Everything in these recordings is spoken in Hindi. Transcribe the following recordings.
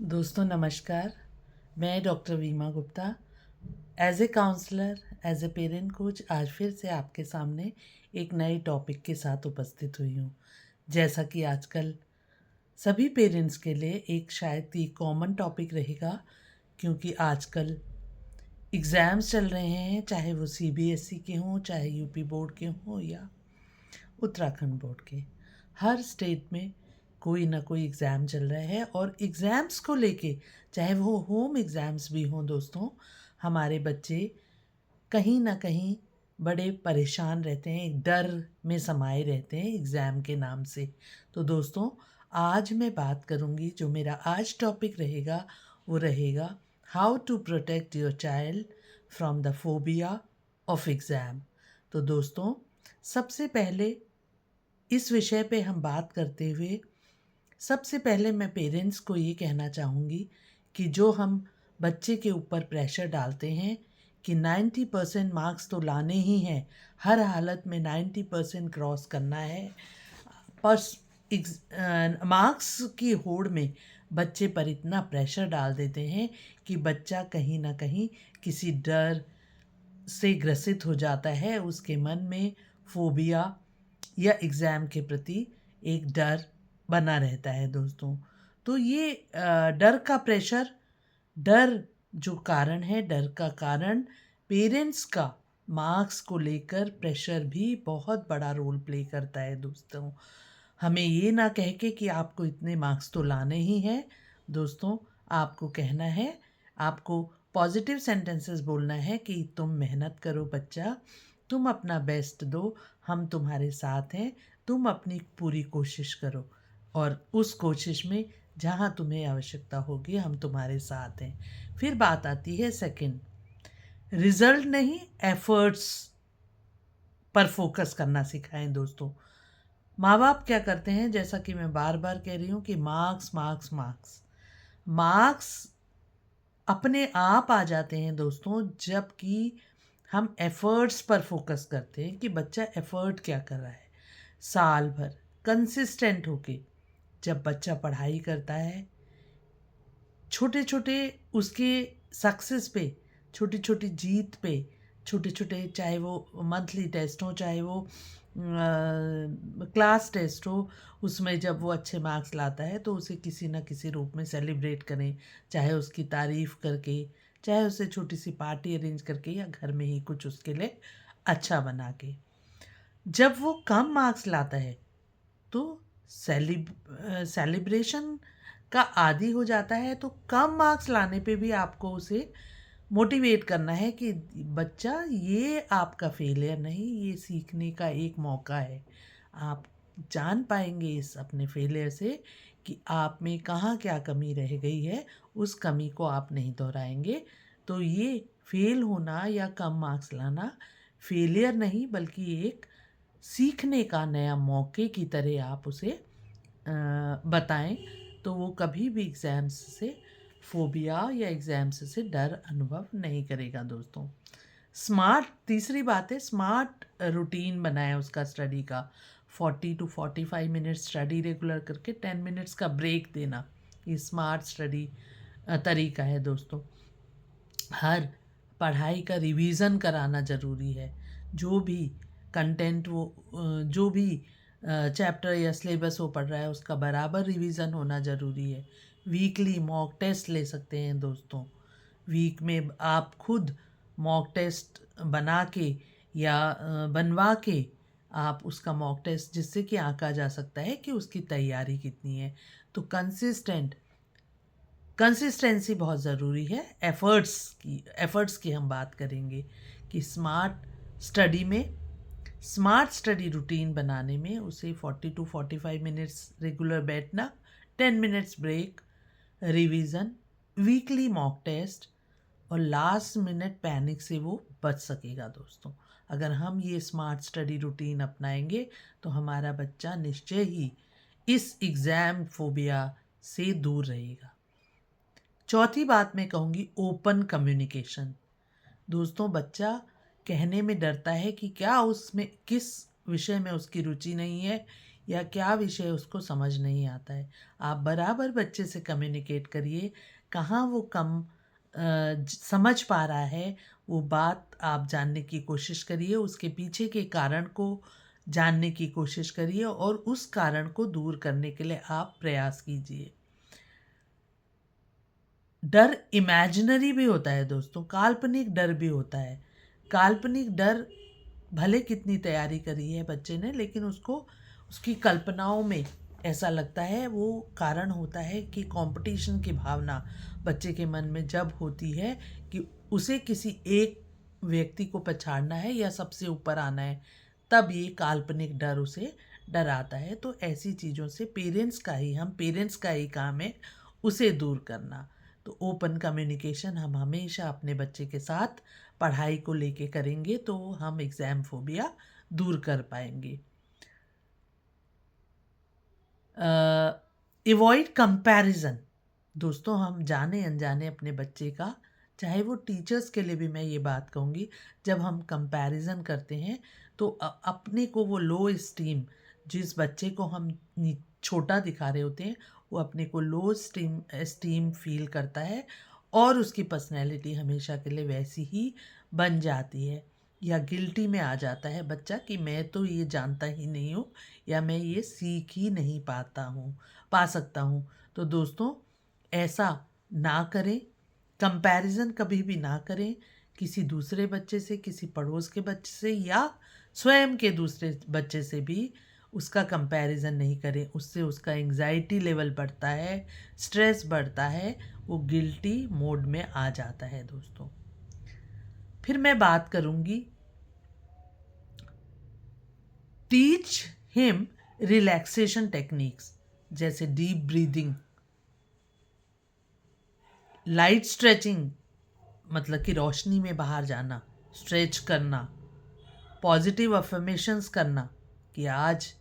दोस्तों नमस्कार। मैं doctor Veema Gupta as a counsellor, as a parent coach आज फिर से आपके सामने एक नए टॉपिक के साथ उपस्थित हुई हूँ। जैसा कि आजकल सभी पेरेंट्स के लिए एक शायद ही कॉमन टॉपिक रहेगा, क्योंकि आजकल एग्ज़ाम्स चल रहे हैं, चाहे वो सीबीएसई के हों, चाहे यूपी बोर्ड के हों या उत्तराखंड बोर्ड के। हर स्टेट में कोई ना कोई एग्ज़ाम चल रहा है और एग्ज़ाम्स को लेके, चाहे वो होम एग्ज़ाम्स भी हों दोस्तों, हमारे बच्चे कहीं ना कहीं बड़े परेशान रहते हैं, एक डर में समाये रहते हैं एग्ज़ाम के नाम से। तो दोस्तों, आज मैं बात करूँगी, जो मेरा आज टॉपिक रहेगा वो रहेगा how to protect your child from the phobia of exam. तो दोस्तों, सबसे पहले इस विषय पे हम बात करते हुए सबसे पहले मैं पेरेंट्स को ये कहना चाहूँगी कि जो हम बच्चे के ऊपर प्रेशर डालते हैं कि 90% मार्क्स तो लाने ही हैं, हर हालत में 90% क्रॉस करना है, पर मार्क्स की होड़ में बच्चे पर इतना प्रेशर डाल देते हैं कि बच्चा कहीं ना कहीं किसी डर से ग्रसित हो जाता है। उसके मन में फोबिया या एग्ज़ाम के प्रति एक डर बना रहता है दोस्तों। तो ये डर का प्रेशर, डर जो कारण है, डर का कारण पेरेंट्स का मार्क्स को लेकर प्रेशर भी बहुत बड़ा रोल प्ले करता है दोस्तों। हमें ये ना कह के कि आपको इतने मार्क्स तो लाने ही हैं, दोस्तों आपको कहना है, आपको पॉजिटिव सेंटेंसेस बोलना है कि तुम मेहनत करो बच्चा, तुम अपना बेस्ट दो, हम तुम्हारे साथ हैं, तुम अपनी पूरी कोशिश करो और उस कोशिश में जहाँ तुम्हें आवश्यकता होगी हम तुम्हारे साथ हैं। फिर बात आती है सेकंड, रिजल्ट नहीं एफर्ट्स पर फोकस करना सिखाएं दोस्तों। माँ बाप क्या करते हैं, जैसा कि मैं बार बार कह रही हूँ कि मार्क्स मार्क्स मार्क्स मार्क्स अपने आप आ जाते हैं दोस्तों, जबकि हम एफ़र्ट्स पर फोकस करते हैं कि बच्चा एफ़र्ट क्या कर रहा है। साल भर कंसिस्टेंट होके जब बच्चा पढ़ाई करता है, छोटे छोटे उसके सक्सेस पे, छोटी छोटी जीत पे, छोटे छोटे, चाहे वो मंथली टेस्ट हो, चाहे वो क्लास टेस्ट हो, उसमें जब वो अच्छे मार्क्स लाता है तो उसे किसी न किसी रूप में सेलिब्रेट करें, चाहे उसकी तारीफ़ करके, चाहे उसे छोटी सी पार्टी अरेंज करके, या घर में ही कुछ उसके लिए अच्छा बना के। जब वो कम मार्क्स लाता है तो सेलिब्रेशन का आदी हो जाता है, तो कम मार्क्स लाने पे भी आपको उसे मोटिवेट करना है कि बच्चा, ये आपका फेलियर नहीं, ये सीखने का एक मौका है। आप जान पाएंगे इस अपने फेलियर से कि आप में कहाँ क्या कमी रह गई है, उस कमी को आप नहीं दोहराएंगे। तो ये फेल होना या कम मार्क्स लाना फेलियर नहीं, बल्कि एक सीखने का नया मौके की तरह आप उसे बताएं, तो वो कभी भी एग्ज़ाम्स से फोबिया या एग्ज़ाम्स से डर अनुभव नहीं करेगा दोस्तों। स्मार्ट, तीसरी बात है, स्मार्ट रूटीन बनाएं उसका स्टडी का। 40 to 45 मिनट्स स्टडी रेगुलर करके 10 मिनट्स का ब्रेक देना, ये स्मार्ट स्टडी तरीका है दोस्तों। हर पढ़ाई का रिवीजन कराना ज़रूरी है। जो भी कंटेंट वो जो भी चैप्टर या सिलेबस वो पढ़ रहा है, उसका बराबर रिवीजन होना ज़रूरी है। वीकली मॉक टेस्ट ले सकते हैं दोस्तों। वीक में आप खुद मॉक टेस्ट बना के या बनवा के आप उसका मॉक टेस्ट, जिससे कि आंका जा सकता है कि उसकी तैयारी कितनी है। तो कंसिस्टेंसी बहुत ज़रूरी है। एफ़र्ट्स की हम बात करेंगे कि स्मार्ट स्टडी रूटीन बनाने में उसे 40 to 45 मिनट्स रेगुलर बैठना, 10 minutes break, revision, weekly mock test और लास्ट मिनट पैनिक से वो बच सकेगा दोस्तों। अगर हम ये स्मार्ट स्टडी रूटीन अपनाएंगे तो हमारा बच्चा निश्चय ही इस एग्ज़ाम फोबिया से दूर रहेगा। चौथी बात मैं कहूँगी, ओपन कम्युनिकेशन। दोस्तों, बच्चा कहने में डरता है कि क्या उसमें किस विषय में उसकी रुचि नहीं है या क्या विषय उसको समझ नहीं आता है। आप बराबर बच्चे से कम्युनिकेट करिए, कहाँ वो कम समझ पा रहा है, वो बात आप जानने की कोशिश करिए, उसके पीछे के कारण को जानने की कोशिश करिए और उस कारण को दूर करने के लिए आप प्रयास कीजिए। डर इमेजिनरी भी होता है दोस्तों, काल्पनिक डर भी होता है। काल्पनिक डर भले कितनी तैयारी करी है बच्चे ने, लेकिन उसको उसकी कल्पनाओं में ऐसा लगता है, वो कारण होता है कि कंपटीशन की भावना बच्चे के मन में जब होती है कि उसे किसी एक व्यक्ति को पछाड़ना है या सबसे ऊपर आना है, तब ये काल्पनिक डर उसे डराता है। तो ऐसी चीज़ों से पेरेंट्स का ही काम है उसे दूर करना। तो ओपन कम्युनिकेशन हम हमेशा अपने बच्चे के साथ पढ़ाई को लेके करेंगे तो हम एग्ज़ाम फोबिया दूर कर पाएंगे। Avoid comparison. दोस्तों, हम जाने अनजाने अपने बच्चे का, चाहे वो टीचर्स के लिए भी मैं ये बात कहूँगी, जब हम कंपैरिजन करते हैं तो अपने को वो लो इस्टीम, जिस बच्चे को हम छोटा दिखा रहे होते हैं, वो अपने को लो स्टीम फील करता है और उसकी पर्सनैलिटी हमेशा के लिए वैसी ही बन जाती है, या गिल्टी में आ जाता है बच्चा कि मैं तो ये जानता ही नहीं हूँ या मैं ये सीख ही नहीं पा सकता हूँ। तो दोस्तों, ऐसा ना करें, कंपैरिजन कभी भी ना करें किसी दूसरे बच्चे से, किसी पड़ोस के बच्चे से या स्वयं के दूसरे बच्चे से भी उसका कंपैरिजन नहीं करें। उससे उसका एंग्जाइटी लेवल बढ़ता है, स्ट्रेस बढ़ता है, वो गिल्टी मोड में आ जाता है दोस्तों। फिर मैं बात करूँगी, टीच हिम रिलैक्सेशन टेक्निक्स, जैसे डीप ब्रीदिंग, लाइट स्ट्रेचिंग, मतलब कि रोशनी में बाहर जाना, स्ट्रेच करना, पॉजिटिव अफर्मेशंस करना कि आज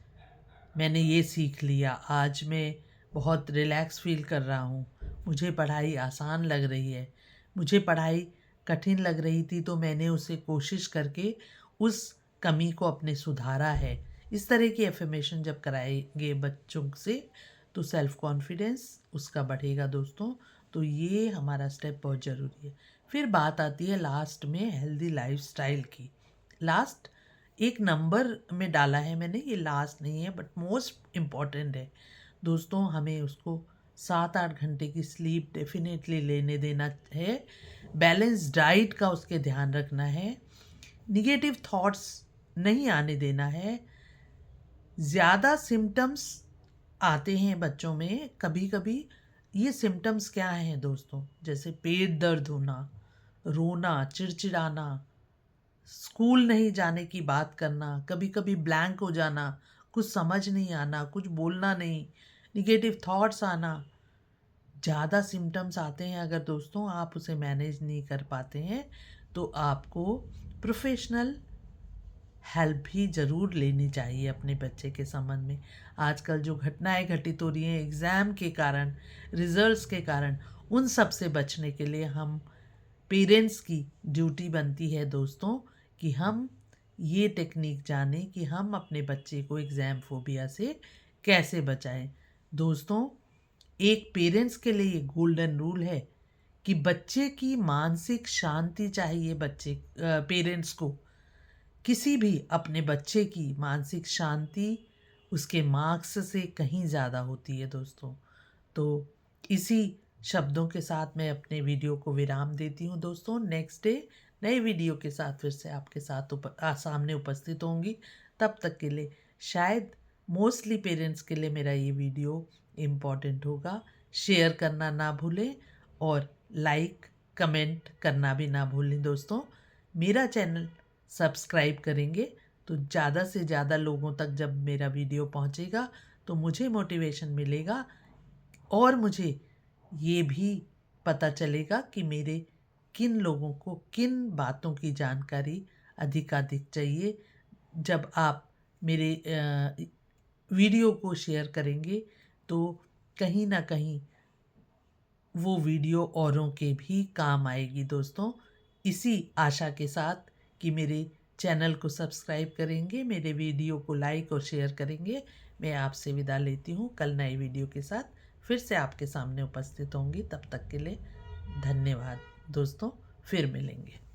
मैंने ये सीख लिया, आज मैं बहुत रिलैक्स फील कर रहा हूँ, मुझे पढ़ाई आसान लग रही है, मुझे पढ़ाई कठिन लग रही थी तो मैंने उसे कोशिश करके उस कमी को अपने सुधारा है। इस तरह की एफर्मेशन जब कराएंगे बच्चों से तो सेल्फ कॉन्फिडेंस उसका बढ़ेगा दोस्तों। तो ये हमारा स्टेप बहुत ज़रूरी है। फिर बात आती है लास्ट में हेल्दी लाइफस्टाइल की। लास्ट एक नंबर में डाला है मैंने, ये लास्ट नहीं है बट मोस्ट इम्पॉर्टेंट है दोस्तों। हमें उसको 7-8 घंटे की स्लीप डेफिनेटली लेने देना है, बैलेंस डाइट का उसके ध्यान रखना है, निगेटिव थॉट्स नहीं आने देना है। ज़्यादा सिम्टम्स आते हैं बच्चों में कभी कभी। ये सिम्टम्स क्या हैं दोस्तों? जैसे पेट दर्द होना, रोना, चिड़चिड़ाना, स्कूल नहीं जाने की बात करना, कभी कभी ब्लैंक हो जाना, कुछ समझ नहीं आना, कुछ बोलना नहीं, निगेटिव थॉट्स आना। ज़्यादा सिम्टम्स आते हैं अगर दोस्तों आप उसे मैनेज नहीं कर पाते हैं तो आपको प्रोफेशनल हेल्प भी ज़रूर लेनी चाहिए अपने बच्चे के संबंध में। आजकल जो घटनाएं घटित हो रही हैं एग्ज़ाम के कारण, रिजल्ट्स के कारण, उन सब से बचने के लिए हम पेरेंट्स की ड्यूटी बनती है दोस्तों कि हम ये टेक्निक जानें कि हम अपने बच्चे को एग्ज़ाम फोबिया से कैसे बचाएं। दोस्तों, एक पेरेंट्स के लिए ये गोल्डन रूल है कि बच्चे की मानसिक शांति चाहिए। पेरेंट्स को किसी भी अपने बच्चे की मानसिक शांति उसके मार्क्स से कहीं ज़्यादा होती है दोस्तों। तो इसी शब्दों के साथ मैं अपने वीडियो को विराम देती हूँ दोस्तों। नेक्स्ट डे नए वीडियो के साथ फिर से आपके साथ सामने उपस्थित होंगी। तब तक के लिए शायद मोस्टली पेरेंट्स के लिए मेरा ये वीडियो इम्पॉर्टेंट होगा। शेयर करना ना भूलें और लाइक कमेंट करना भी ना भूलें दोस्तों। मेरा चैनल सब्सक्राइब करेंगे तो ज़्यादा से ज़्यादा लोगों तक जब मेरा वीडियो पहुंचेगा तो मुझे मोटिवेशन मिलेगा और मुझे ये भी पता चलेगा कि मेरे किन लोगों को किन बातों की जानकारी अधिकाधिक चाहिए। जब आप मेरे वीडियो को शेयर करेंगे तो कहीं ना कहीं वो वीडियो औरों के भी काम आएगी दोस्तों। इसी आशा के साथ कि मेरे चैनल को सब्सक्राइब करेंगे, मेरे वीडियो को लाइक और शेयर करेंगे, मैं आपसे विदा लेती हूँ। कल नई वीडियो के साथ फिर से आपके सामने उपस्थित होंगी। तब तक के लिए धन्यवाद दोस्तों, फिर मिलेंगे।